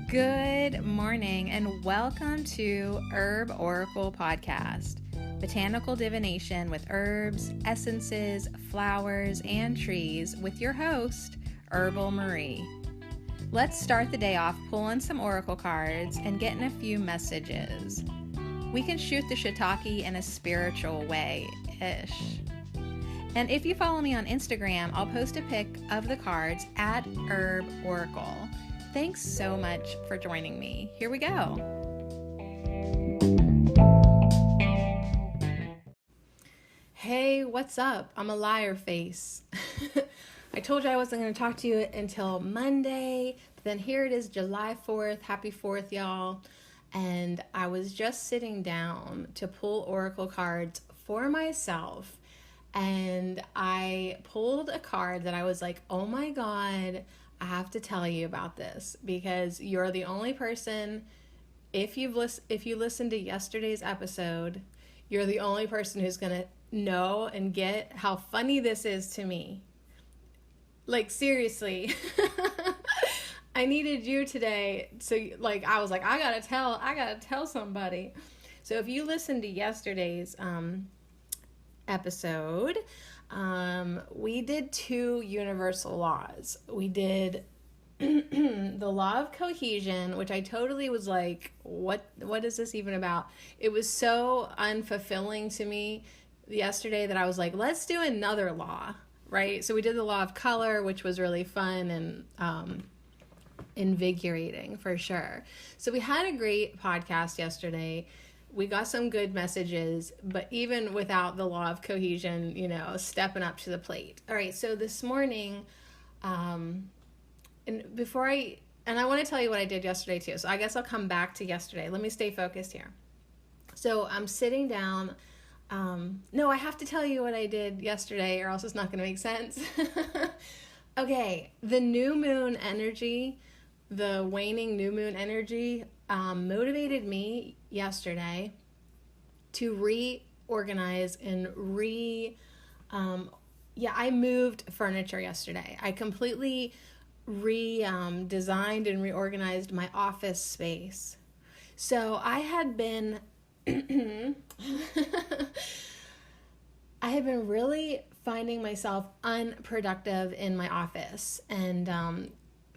Good morning and welcome to Herb Oracle Podcast, botanical divination with herbs, essences, flowers, and trees with your host, Herbal Marie. Let's start the day off pulling some oracle cards and getting a few messages. We can shoot the shiitake in a spiritual way-ish. And if you follow me on Instagram, I'll post a pic of the cards at Herb Oracle. Thanks so much for joining me. Here we go. Hey, what's up? I'm a liar face. I told you I wasn't going to talk to you until Monday, but then here it is, July 4th. Happy 4th, y'all. And I was just sitting down to pull oracle cards for myself. And I pulled a card that I was like, oh my God, I have to tell you about this because you're the only person, if you listened to yesterday's episode, you're the only person who's going to know and get how funny this is to me. Like, seriously. I needed you today. So I was like, I gotta tell somebody. So if you listened to yesterday's episode, we did two universal laws. We did the law of cohesion, which I totally was like, what is this even about? It was so unfulfilling to me yesterday that I was like, let's do another law, right? So we did the law of color, which was really fun and invigorating for sure. So we had a great podcast yesterday. We got some good messages, but even without the law of cohesion, stepping up to the plate. All right, so this morning, and I want to tell you what I did yesterday too. So I guess I'll come back to yesterday. Let me stay focused here. So I'm sitting down. No, I have to tell you what I did yesterday or else it's not going to make sense. Okay, the new moon energy, the waning new moon energy, motivated me yesterday to reorganize and I moved furniture yesterday. I completely designed and reorganized my office space. So I had been really finding myself unproductive in my office and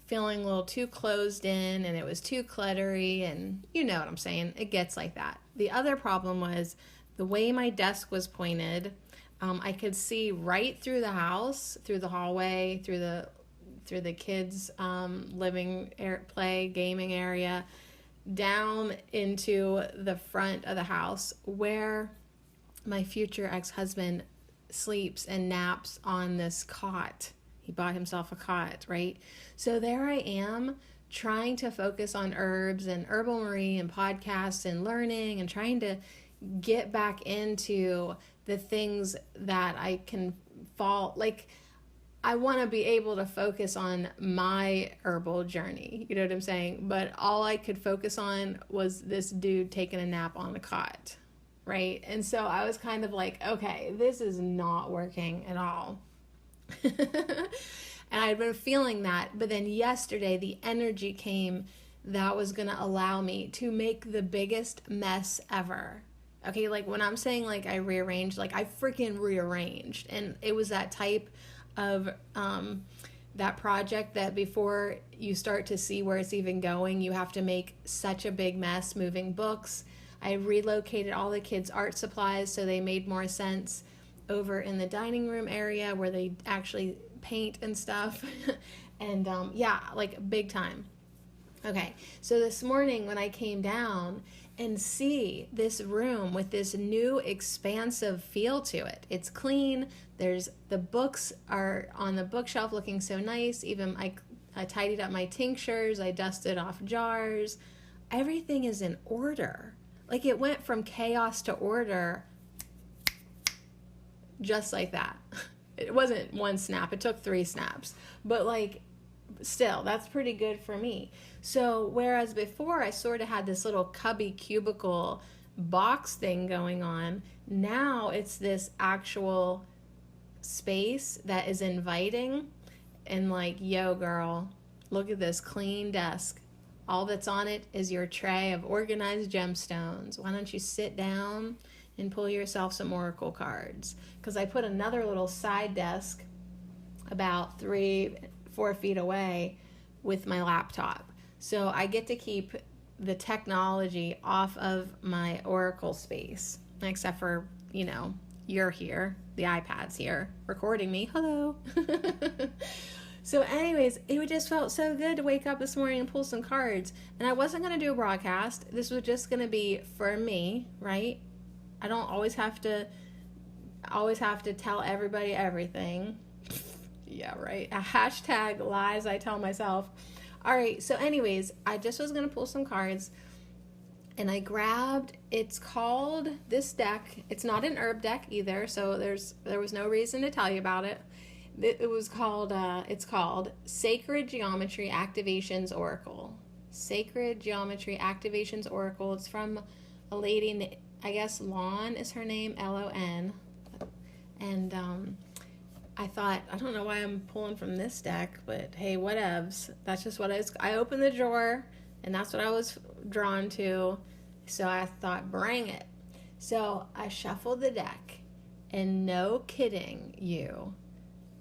feeling a little too closed in, and it was too cluttery, and you know what I'm saying, it gets like that. The other problem was the way my desk was pointed. I could see right through the house, through the hallway, through the kids' gaming area, down into the front of the house where my future ex-husband sleeps and naps on this cot. He bought himself a cot, right? So there I am trying to focus on herbs and Herbal Marie and podcasts and learning and trying to get back into the things that I can I want to be able to focus on my herbal journey. You know what I'm saying? But all I could focus on was this dude taking a nap on the cot, right? And so I was kind of like, okay, this is not working at all. And I'd been feeling that, but then yesterday the energy came that was going to allow me to make the biggest mess ever. Okay, like when I'm saying I rearranged, I freaking rearranged. And it was that type of that project that before you start to see where it's even going, you have to make such a big mess moving books. I relocated all the kids' art supplies so they made more sense over in the dining room area where they actually paint and stuff. And big time. Okay, so this morning when I came down and see this room with this new expansive feel to it, it's clean. The books are on the bookshelf looking so nice. Even I tidied up my tinctures, I dusted off jars. Everything is in order. It went from chaos to order just like that. It wasn't one snap, it took 3 snaps. But still, that's pretty good for me. So whereas before I sort of had this little cubby cubicle box thing going on, now it's this actual space that is inviting and yo girl, look at this clean desk. All that's on it is your tray of organized gemstones. Why don't you sit down and pull yourself some oracle cards? Because I put another little side desk about 3-4 feet away with my laptop. So I get to keep the technology off of my oracle space, except for, you know, you're here, the iPad's here recording me. Hello. So anyways, it just felt so good to wake up this morning and pull some cards. And I wasn't going to do a broadcast. This was just going to be for me, right? I don't always have to tell everybody everything. Yeah, right. A hashtag lies I tell myself. All right, so anyways, I just was going to pull some cards. And I grabbed, it's called, this deck, it's not an herb deck either, so there was no reason to tell you about it. It's called Sacred Geometry Activations Oracle. Sacred Geometry Activations Oracle. It's from a lady, I guess Lon is her name, Lon. And I thought, I don't know why I'm pulling from this deck, but hey, whatevs. That's just what I opened the drawer, and that's what I was drawn to. So I thought, bring it. So I shuffled the deck, and no kidding you,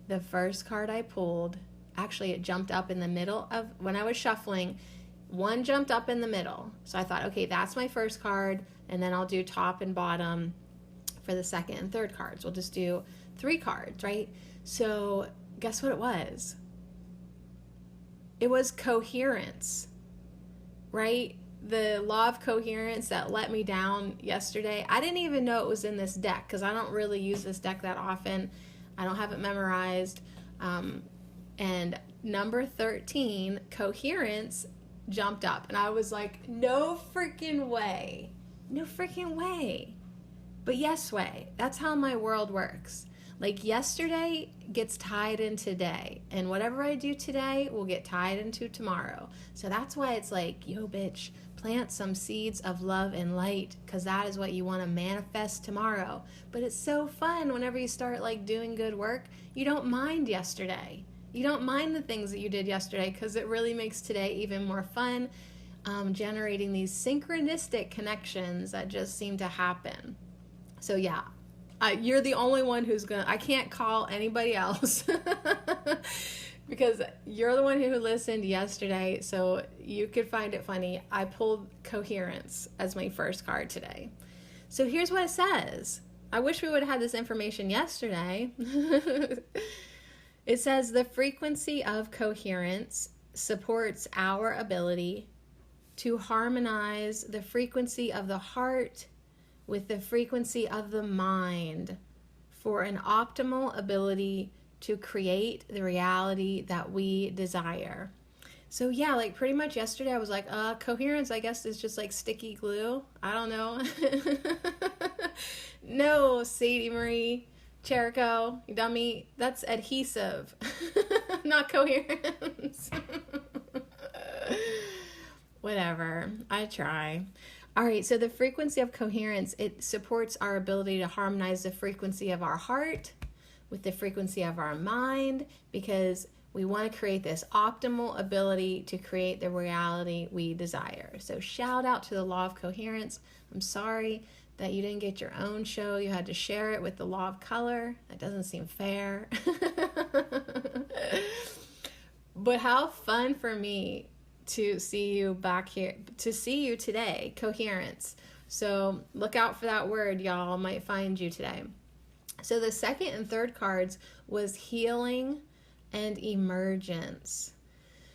the first card I pulled, actually it jumped up in the middle of, when I was shuffling, one jumped up in the middle. So I thought, okay, that's my first card, and then I'll do top and bottom for the second and third cards. We'll just do 3 cards, right? So guess what it was? It was coherence, right? The law of coherence that let me down yesterday. I didn't even know it was in this deck because I don't really use this deck that often. I don't have it memorized. And number 13, coherence, jumped up. And I was like, no freaking way. No freaking way. But yes way. That's how my world works. Like yesterday gets tied in today. And whatever I do today will get tied into tomorrow. So that's why it's like, yo, bitch, plant some seeds of love and light, because that is what you want to manifest tomorrow. But it's so fun whenever you start like doing good work. You don't mind yesterday. You don't mind the things that you did yesterday, because it really makes today even more fun, generating these synchronistic connections that just seem to happen. So yeah, you're the only one who's I can't call anybody else because you're the one who listened yesterday, so you could find it funny. I pulled coherence as my first card today. So here's what it says. I wish we would have had this information yesterday. It says the frequency of coherence supports our ability to harmonize the frequency of the heart with the frequency of the mind for an optimal ability to create the reality that we desire. So yeah, like pretty much yesterday I was like, coherence I guess is just like sticky glue. I don't know. No, Sadie Marie Cherico, you dummy. That's adhesive, not coherence. Whatever, I try. All right, so the frequency of coherence, it supports our ability to harmonize the frequency of our heart with the frequency of our mind, because we want to create this optimal ability to create the reality we desire. So shout out to the law of coherence. I'm sorry that you didn't get your own show. You had to share it with the law of color. That doesn't seem fair. But how fun for me to see you back here, to see you today, coherence. So look out for that word, y'all. Might find you today. So the second and third cards was healing and emergence.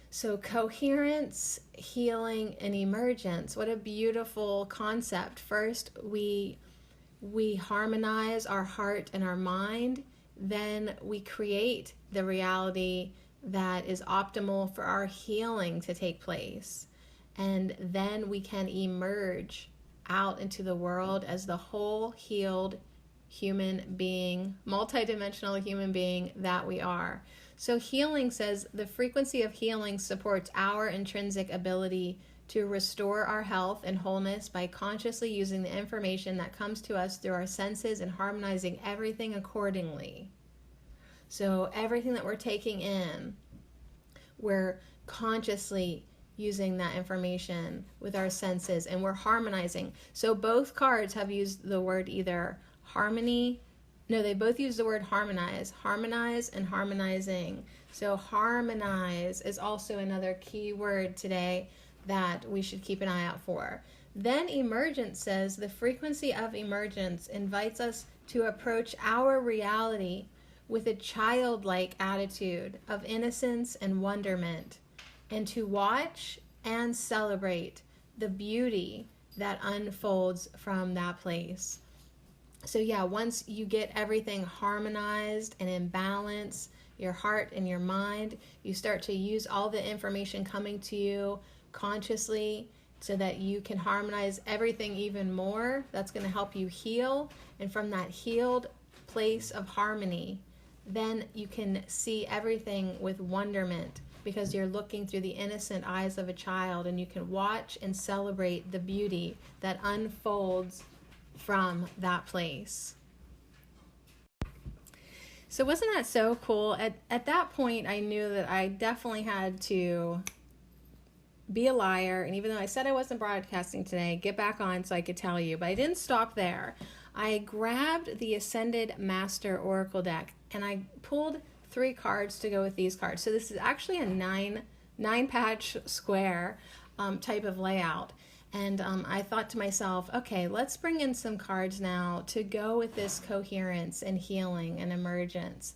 So coherence, healing, and emergence. What a beautiful concept. First, we harmonize our heart and our mind. Then we create the reality that is optimal for our healing to take place. And then we can emerge out into the world as the whole healed human being, multidimensional human being that we are. So healing says the frequency of healing supports our intrinsic ability to restore our health and wholeness by consciously using the information that comes to us through our senses and harmonizing everything accordingly. So everything that we're taking in, we're consciously using that information with our senses, and we're harmonizing. So both cards have used the word either harmony. No, they both use the word harmonize and harmonizing. So harmonize is also another key word today that we should keep an eye out for. Then emergence says the frequency of emergence invites us to approach our reality with a childlike attitude of innocence and wonderment, and to watch and celebrate the beauty that unfolds from that place. So yeah, once you get everything harmonized and in balance, your heart and your mind, you start to use all the information coming to you consciously so that you can harmonize everything even more. That's going to help you heal. And from that healed place of harmony, then you can see everything with wonderment, because you're looking through the innocent eyes of a child, and you can watch and celebrate the beauty that unfolds from that place. So wasn't that so cool? At that point, I knew that I definitely had to be a liar. And even though I said I wasn't broadcasting today, get back on so I could tell you. But I didn't stop there. I grabbed the Ascended Master Oracle deck and I pulled 3 cards to go with these cards. So this is actually a nine patch square type of layout. And I thought to myself, okay, let's bring in some cards now to go with this coherence and healing and emergence.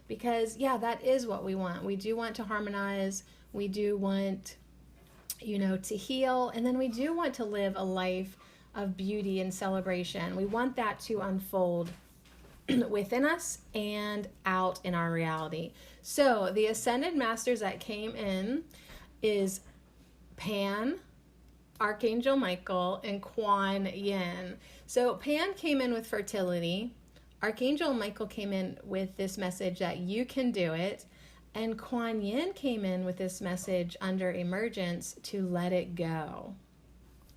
Because yeah, that is what we want. We do want to harmonize. We do want, to heal. And then we do want to live a life of beauty and celebration. We want that to unfold within us and out in our reality. So the Ascended Masters that came in is Pan, Archangel Michael, and Kuan Yin. So Pan came in with fertility. Archangel Michael came in with this message that you can do it. And Kuan Yin came in with this message under emergence to let it go.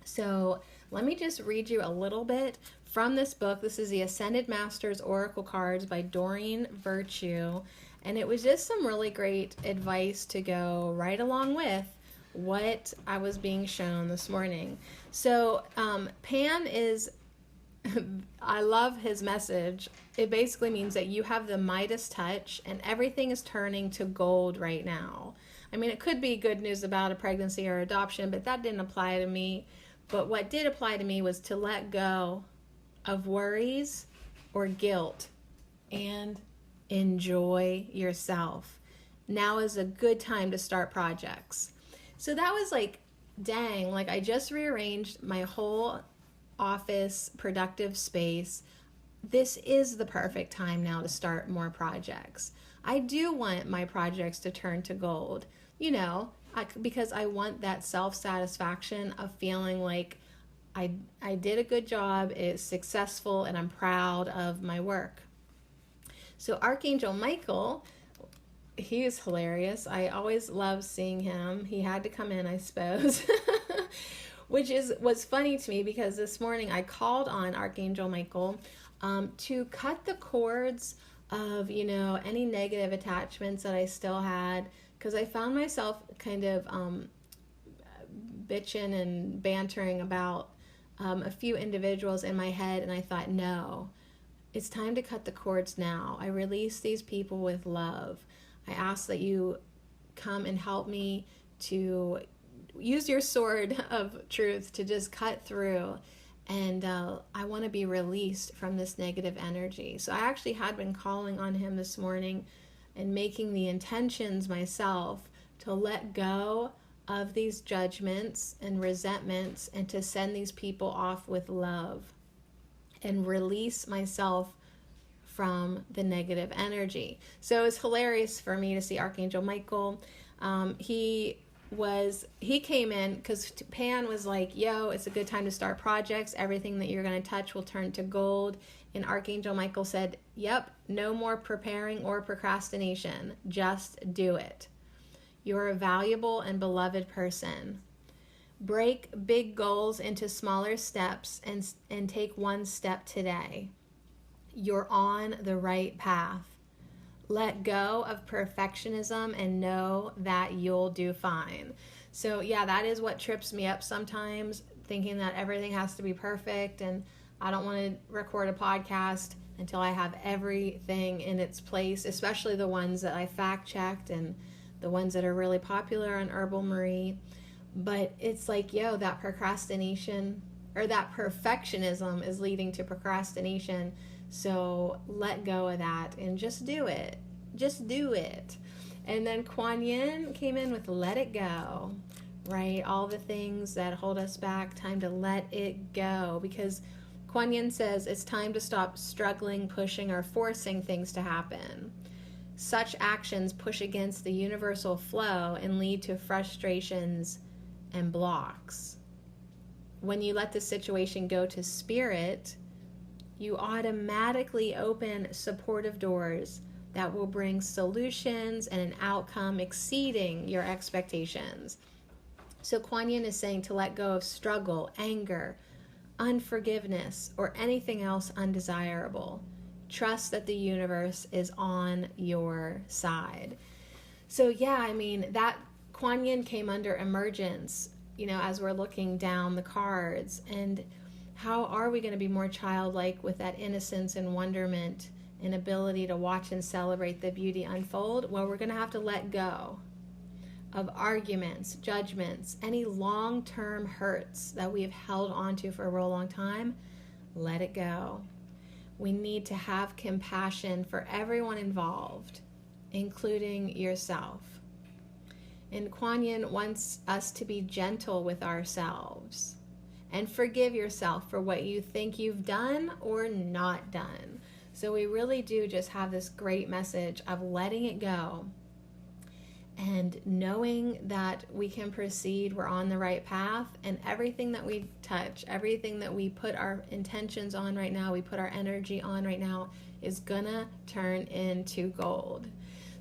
So let me just read you a little bit from this book. This is the Ascended Masters Oracle Cards by Doreen Virtue. And it was just some really great advice to go right along with what I was being shown this morning. So Pan is, I love his message. It basically means that you have the Midas touch and everything is turning to gold right now. I mean, it could be good news about a pregnancy or adoption, but that didn't apply to me. But what did apply to me was to let go of worries or guilt and enjoy yourself. Now is a good time to start projects. So that was like, dang, like I just rearranged my whole office productive space. This is the perfect time now to start more projects. I do want my projects to turn to gold, because I want that self-satisfaction of feeling like I did a good job, it's successful, and I'm proud of my work. So Archangel Michael, he is hilarious. I always love seeing him. He had to come in, I suppose, which was funny to me because this morning I called on Archangel Michael to cut the cords of, any negative attachments that I still had, because I found myself kind of bitching and bantering about a few individuals in my head, and I thought, no, it's time to cut the cords now. I release these people with love. I ask that you come and help me to use your sword of truth to just cut through, and I want to be released from this negative energy. So I actually had been calling on him this morning and making the intentions myself to let go of these judgments and resentments and to send these people off with love and release myself from the negative energy. So it's hilarious for me to see Archangel Michael. He came in because Pan was like, yo, it's a good time to start projects. Everything that you're going to touch will turn to gold. And Archangel Michael said, yep, no more preparing or procrastination. Just do it. You're a valuable and beloved person. Break big goals into smaller steps and take one step today. You're on the right path. Let go of perfectionism and know that you'll do fine. So yeah, that is what trips me up sometimes, thinking that everything has to be perfect, and I don't want to record a podcast until I have everything in its place, especially the ones that I fact checked and the ones that are really popular on Herbal Marie. But it's like, yo, that procrastination or that perfectionism is leading to procrastination. So let go of that and just do it. Just do it. And then Kuan Yin came in with let it go, right? All the things that hold us back, time to let it go. Because Kuan Yin says it's time to stop struggling, pushing, or forcing things to happen. Such actions push against the universal flow and lead to frustrations and blocks. When you let the situation go to spirit, you automatically open supportive doors that will bring solutions and an outcome exceeding your expectations. So Kuan Yin is saying to let go of struggle, anger, unforgiveness, or anything else undesirable. Trust that the universe is on your side. So yeah, I mean, that Kuan Yin came under emergence, as we're looking down the cards. And how are we going to be more childlike with that innocence and wonderment and ability to watch and celebrate the beauty unfold? Well, we're going to have to let go of arguments, judgments, any long-term hurts that we have held onto for a real long time. Let it go. We need to have compassion for everyone involved, including yourself. And Kuan Yin wants us to be gentle with ourselves and forgive yourself for what you think you've done or not done. So we really do just have this great message of letting it go and knowing that we can proceed, we're on the right path, and everything that we touch, everything that we put our intentions on right now, we put our energy on right now, is gonna turn into gold.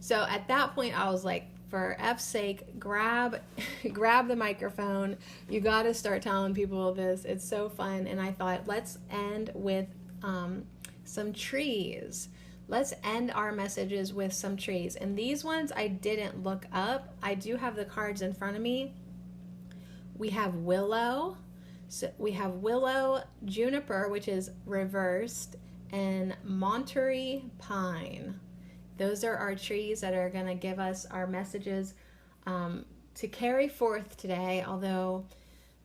So at that point, I was like, for F's sake, grab the microphone. You got to start telling people this. It's so fun. And I thought, let's end with some trees. Let's end our messages with some trees. And these ones I didn't look up. I do have the cards in front of me. We have Willow. So we have Willow, Juniper, which is reversed, and Monterey Pine. Those are our trees that are going to give us our messages to carry forth today. Although,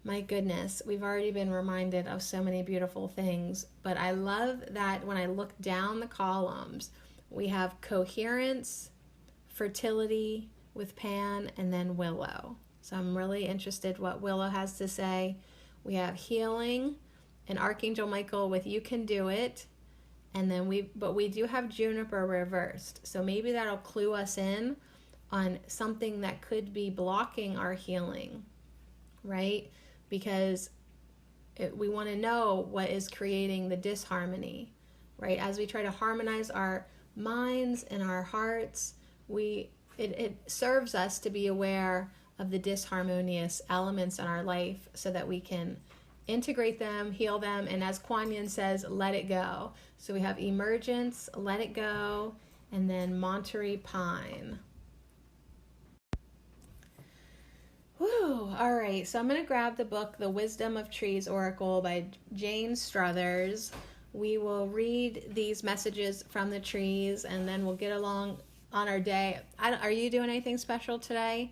my goodness, we've already been reminded of so many beautiful things. But I love that when I look down the columns, we have coherence, fertility with Pan, and then Willow. So I'm really interested what Willow has to say. We have healing and Archangel Michael with You Can Do It. And then we do have Juniper reversed. So maybe that'll clue us in on something that could be blocking our healing, right? Because we want to know what is creating the disharmony, right? As we try to harmonize our minds and our hearts, it serves us to be aware of the disharmonious elements in our life so that we can integrate them, heal them, and as Kuan Yin says, let it go. So we have emergence, let it go, and then Monterey Pine. Woo! All right, so I'm going to grab the book, The Wisdom of Trees Oracle by Jane Struthers. We will read these messages from the trees, and then we'll get along on our day. Are you doing anything special today?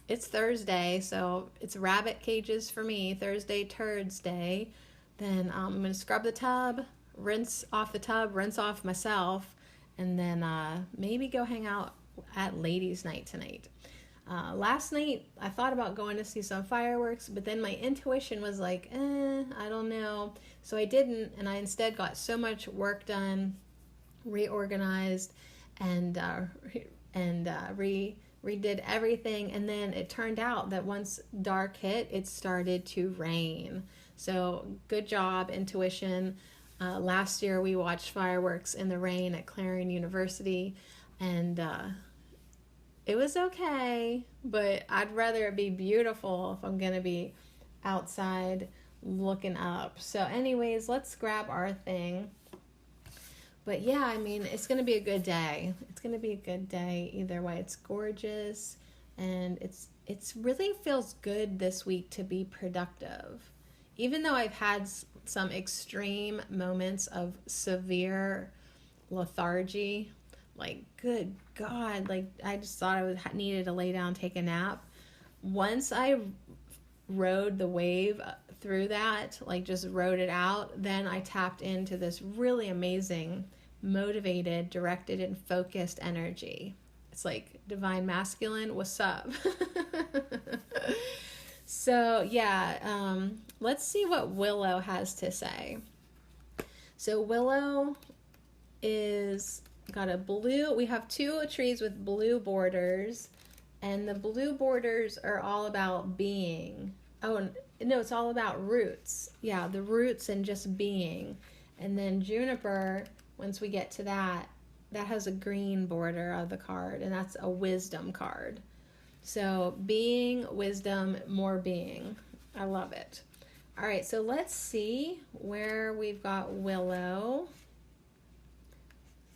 It's Thursday, so it's rabbit cages for me. Thursday Turds Day. Then I'm going to scrub the tub, rinse off the tub, rinse off myself, and then maybe go hang out at ladies' night tonight. Last night, I thought about going to see some fireworks, but then my intuition was like, I don't know. So I didn't, and I instead got so much work done, reorganized, and redid everything. And then it turned out that once dark hit, it started to rain. So good job, intuition. Last year, we watched fireworks in the rain at Clarion University, and it was okay, but I'd rather it be beautiful if I'm going to be outside looking up. So anyways, let's grab our thing. But yeah, I mean, it's going to be a good day. It's going to be a good day either way. It's gorgeous. And it's really feels good this week to be productive. Even though I've had some extreme moments of severe lethargy, like good God, like I just thought needed to lay down, take a nap. Once I rode the wave through that, like just rode it out, then I tapped into this really amazing, motivated, directed, and focused energy. It's like divine masculine, what's up? So yeah, let's see what Willow has to say. So Willow is got a blue, we have two trees with blue borders, and the blue borders are all about being. Oh, no, it's all about roots. Yeah, the roots and just being. And then Juniper, once we get to that has a green border of the card, and that's a wisdom card. So being, wisdom, more being. I love it. All right, so let's see where we've got Willow.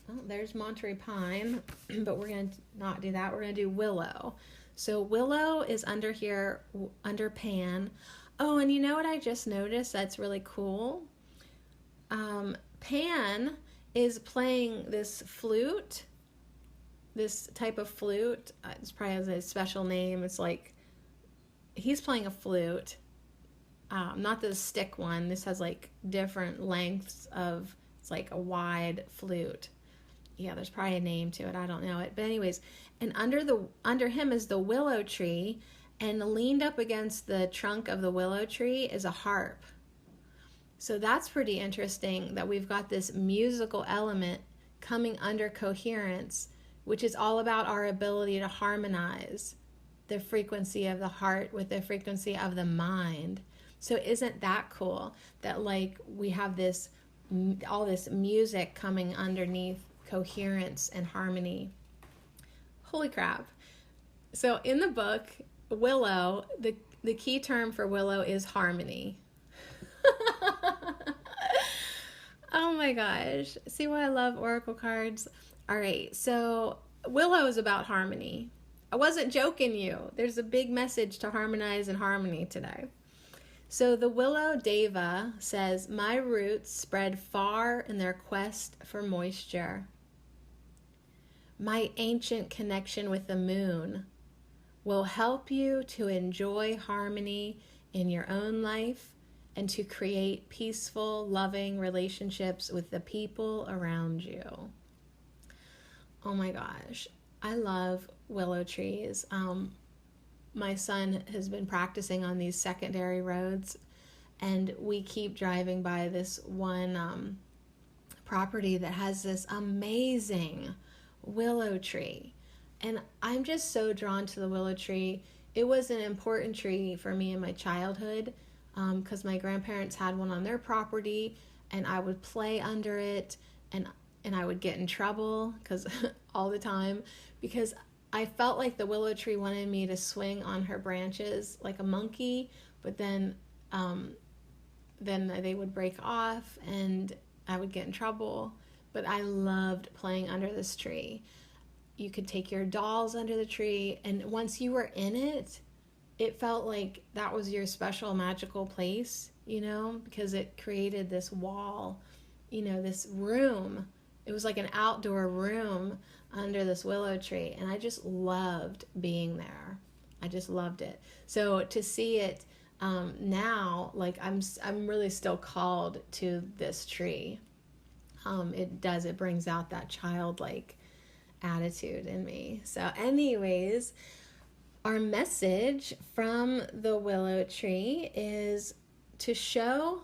Oh, there's Monterey Pine, but we're going to not do that. We're going to do Willow. So Willow is under here, under Pan. Oh, and you know what I just noticed that's really cool? Pan is playing this flute, this type of flute. It probably has a special name. It's like, he's playing a flute. Not the stick one. This has like different lengths of, it's like a wide flute. Yeah, there's probably a name to it. I don't know it. But anyways, and under him is the willow tree, and leaned up against the trunk of the willow tree is a harp. So that's pretty interesting that we've got this musical element coming under coherence, which is all about our ability to harmonize the frequency of the heart with the frequency of the mind. So isn't that cool that like we have this, all this music coming underneath coherence and harmony? Holy crap. So in the book, Willow, the key term for Willow is harmony. Oh my gosh. See why I love oracle cards? All right, so Willow is about harmony. I wasn't joking you. There's a big message to harmonize and harmony today. So the Willow Deva says, my roots spread far in their quest for moisture. My ancient connection with the moon will help you to enjoy harmony in your own life and to create peaceful, loving relationships with the people around you. Oh my gosh, I love willow trees. My son has been practicing on these secondary roads, and we keep driving by this one property that has this amazing willow tree. And I'm just so drawn to the willow tree. It was an important tree for me in my childhood because my grandparents had one on their property, and I would play under it, and I would get in trouble because all the time, because I felt like the willow tree wanted me to swing on her branches like a monkey, but then they would break off and I would get in trouble. But I loved playing under this tree. You could take your dolls under the tree, and once you were in it, it felt like that was your special magical place, you know, because it created this wall, you know, this room. It was like an outdoor room under this willow tree, and I just loved being there. I just loved it. So to see it now, like I'm really still called to this tree. It brings out that childlike attitude in me. So anyways, our message from the willow tree is to show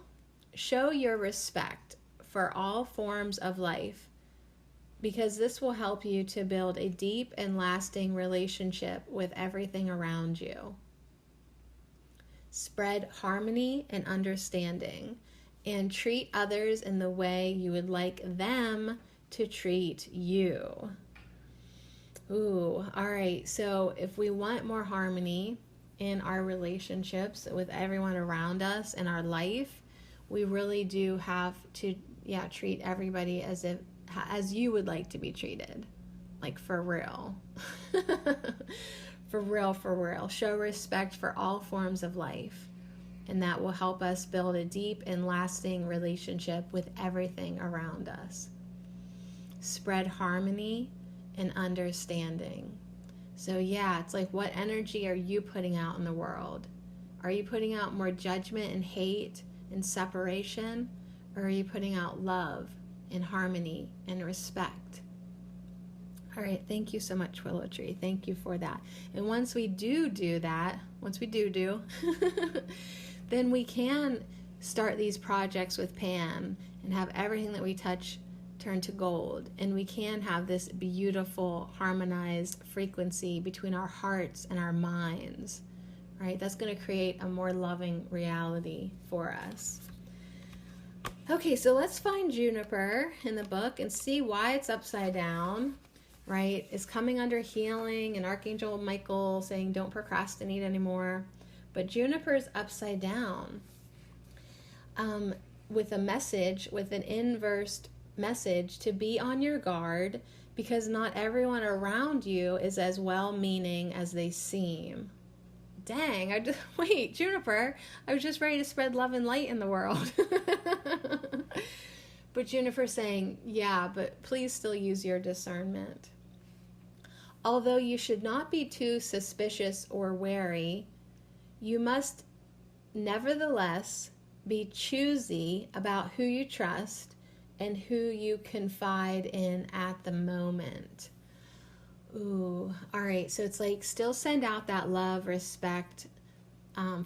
your respect for all forms of life, because this will help you to build a deep and lasting relationship with everything around you. Spread harmony and understanding, and treat others in the way you would like them to treat you. Ooh, all right. So if we want more harmony in our relationships with everyone around us in our life, we really do have to, treat everybody as you would like to be treated. Like for real. For real, for real. Show respect for all forms of life. And that will help us build a deep and lasting relationship with everything around us. Spread harmony and understanding. So yeah, it's like, what energy are you putting out in the world? Are you putting out more judgment and hate and separation? Or are you putting out love and harmony and respect? All right, thank you so much, Willow Tree. Thank you for that. And once we do that, then we can start these projects with Pan and have everything that we touch turn to gold. And we can have this beautiful harmonized frequency between our hearts and our minds, right? That's going to create a more loving reality for us. Okay, so let's find Juniper in the book and see why it's upside down, right? It's coming under healing and Archangel Michael saying don't procrastinate anymore. But Juniper's upside down with a message, with an inversed message to be on your guard, because not everyone around you is as well-meaning as they seem. Dang, wait, Juniper, I was just ready to spread love and light in the world. But Juniper's saying, yeah, but please still use your discernment. Although you should not be too suspicious or wary, you must nevertheless be choosy about who you trust and who you confide in at the moment. Ooh, all right. So it's like, still send out that love, respect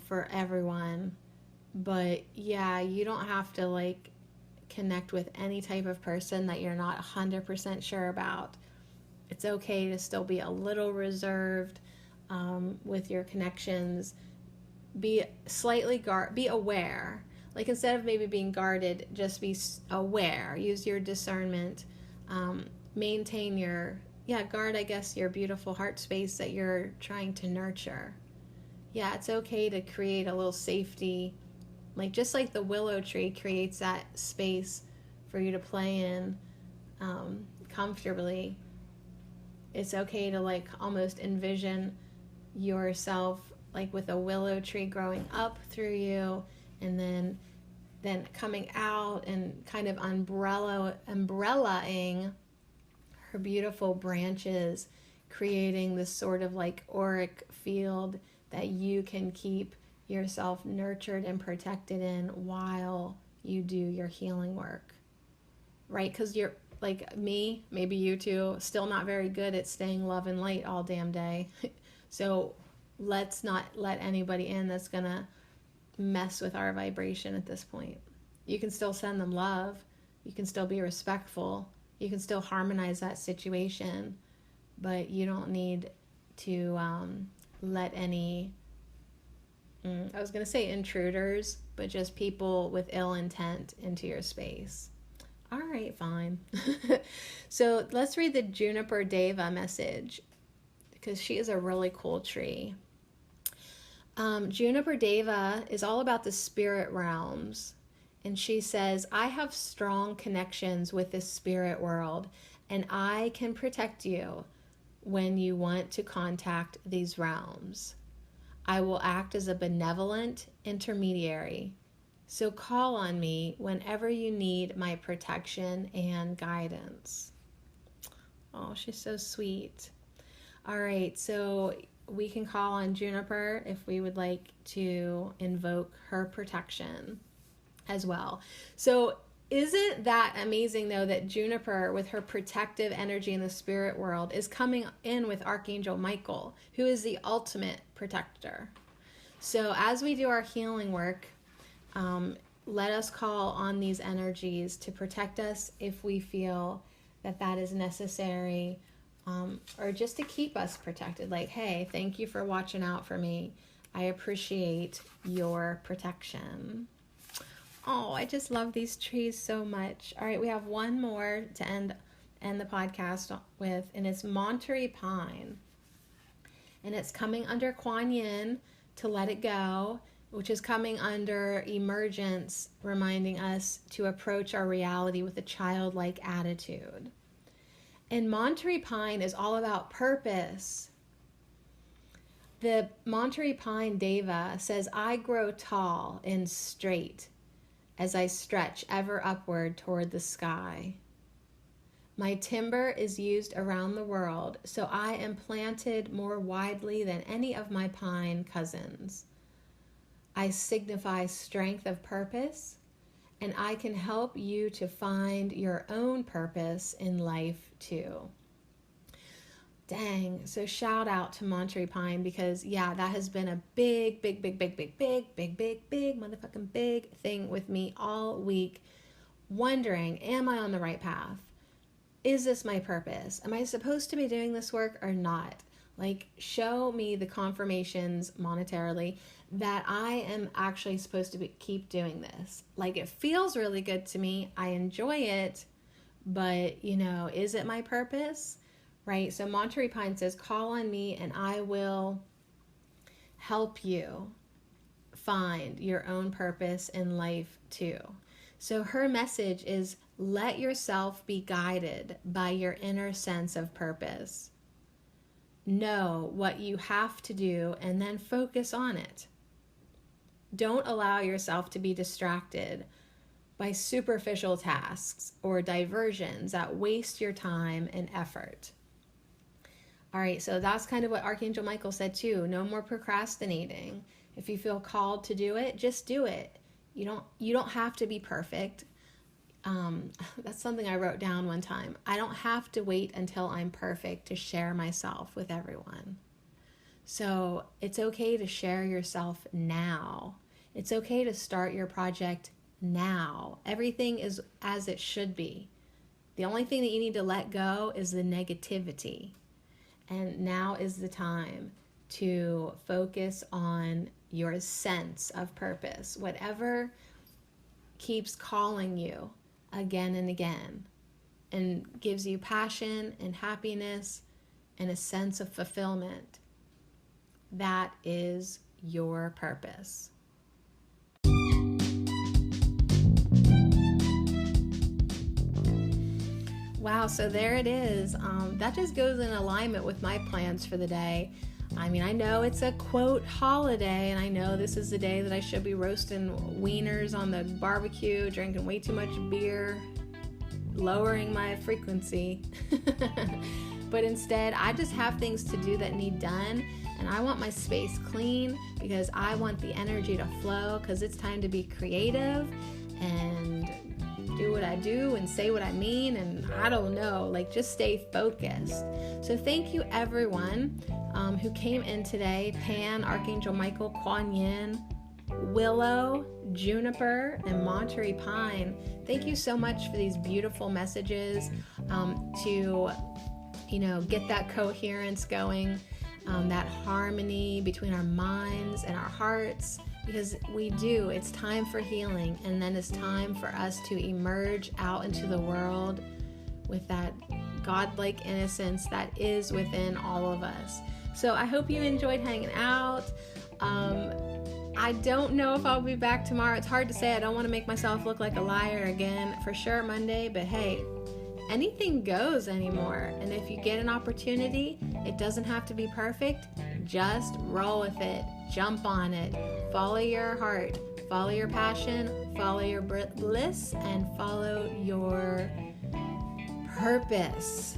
for everyone. But yeah, you don't have to like connect with any type of person that you're not 100% sure about. It's okay to still be a little reserved with your connections. Be slightly be aware. Like, instead of maybe being guarded, just be aware. Use your discernment. Maintain your, guard, I guess, your beautiful heart space that you're trying to nurture. Yeah, it's okay to create a little safety, like just like the willow tree creates that space for you to play in comfortably. It's okay to like almost envision yourself like with a willow tree growing up through you, and then coming out and kind of umbrellaing her beautiful branches, creating this sort of like auric field that you can keep yourself nurtured and protected in while you do your healing work, right? Because you're like me, maybe you too, still not very good at staying love and light all damn day. So let's not let anybody in that's gonna mess with our vibration at this point. You can still send them love. You can still be respectful. You can still harmonize that situation, but you don't need to let any, I was going to say intruders, but just people with ill intent into your space. All right, fine. So let's read the Juniper Deva message, because she is a really cool tree. Juniper Deva is all about the spirit realms. And she says, I have strong connections with the spirit world, and I can protect you when you want to contact these realms. I will act as a benevolent intermediary. So call on me whenever you need my protection and guidance. Oh, she's so sweet. All right, so we can call on Juniper if we would like to invoke her protection as well. So isn't that amazing though, that Juniper with her protective energy in the spirit world is coming in with Archangel Michael, who is the ultimate protector. So as we do our healing work, let us call on these energies to protect us if we feel that that is necessary, or just to keep us protected. Like, hey, thank you for watching out for me. I appreciate your protection. Oh, I just love these trees so much. All right, we have one more to end the podcast with, and it's Monterey Pine. And it's coming under Kuan Yin to let it go, which is coming under emergence, reminding us to approach our reality with a childlike attitude. And Monterey Pine is all about purpose. The Monterey Pine Deva says, I grow tall and straight as I stretch ever upward toward the sky. My timber is used around the world, so I am planted more widely than any of my pine cousins. I signify strength of purpose, and I can help you to find your own purpose in life too. Dang, so shout out to Monterey Pine, because yeah, that has been a big motherfucking big thing with me all week, wondering, am I on the right path? Is this my purpose? Am I supposed to be doing this work or not? Like, show me the confirmations monetarily that I am actually supposed to keep doing this. Like, it feels really good to me. I enjoy it, but, you know, is it my purpose? Right? So Monterey Pine says, call on me and I will help you find your own purpose in life too. So her message is, let yourself be guided by your inner sense of purpose. Know what you have to do and then focus on it. Don't allow yourself to be distracted by superficial tasks or diversions that waste your time and effort. All right, so that's kind of what Archangel Michael said too. No more procrastinating. If you feel called to do it, just do it. You don't have to be perfect. That's something I wrote down one time. I don't have to wait until I'm perfect to share myself with everyone. So it's okay to share yourself now. It's okay to start your project now. Everything is as it should be. The only thing that you need to let go is the negativity. And now is the time to focus on your sense of purpose. Whatever keeps calling you again and again and gives you passion and happiness and a sense of fulfillment, that is your purpose. Wow, so there it is. That just goes in alignment with my plans for the day. I mean, I know it's a quote holiday, and I know this is the day that I should be roasting wieners on the barbecue, drinking way too much beer, lowering my frequency. But instead, I just have things to do that need done, and I want my space clean because I want the energy to flow, because it's time to be creative and do what I do and say what I mean, and I don't know, like, just stay focused. So thank you everyone who came in today. Pan, Archangel Michael, Kuan Yin, Willow, Juniper, and Monterey Pine. Thank you so much for these beautiful messages to, you know, get that coherence going, that harmony between our minds and our hearts. Because it's time for healing, and then it's time for us to emerge out into the world with that godlike innocence that is within all of us. So I hope you enjoyed hanging out. I don't know if I'll be back tomorrow. It's hard to say. I don't want to make myself look like a liar again. For sure Monday, but hey, anything goes anymore. And if you get an opportunity, it doesn't have to be perfect. Just roll with it. Jump on it. Follow your heart. Follow your passion. Follow your bliss. And follow your purpose.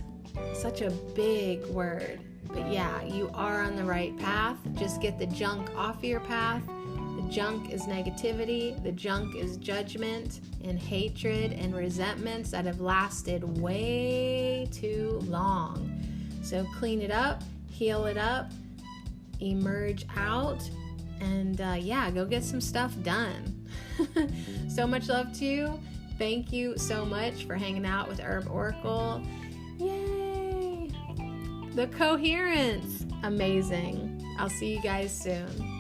Such a big word. But yeah, you are on the right path. Just get the junk off of your path. The junk is negativity. The junk is judgment and hatred and resentments that have lasted way too long. So clean it up, heal it up, emerge out, and go get some stuff done. So much love to you. Thank you so much for hanging out with Herb Oracle. Yay! The coherence. Amazing. I'll see you guys soon.